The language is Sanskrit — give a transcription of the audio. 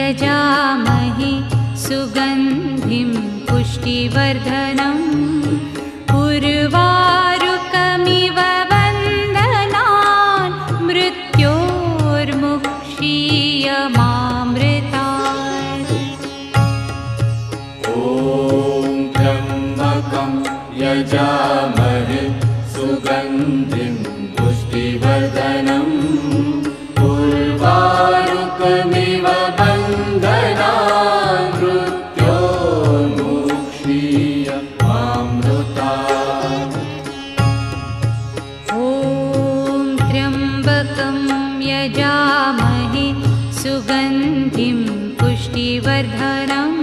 यजामहे सुगन्धिं पुष्टिवर्धनम् उर्वारुकमिव वन्दनान् मृत्योर्मुक्षीयमामृतात्। ॐ त्र्यम्बकं यजामहे सुगन्धिं पुष्टिवर्धनम् उर्वारुकमिव वन्दनान् मृत्योर्मुक्षीयमामृतात्। ॐ त्र्यम्बकं यजामहे सुगन्धिं पुष्टिवर्धनम्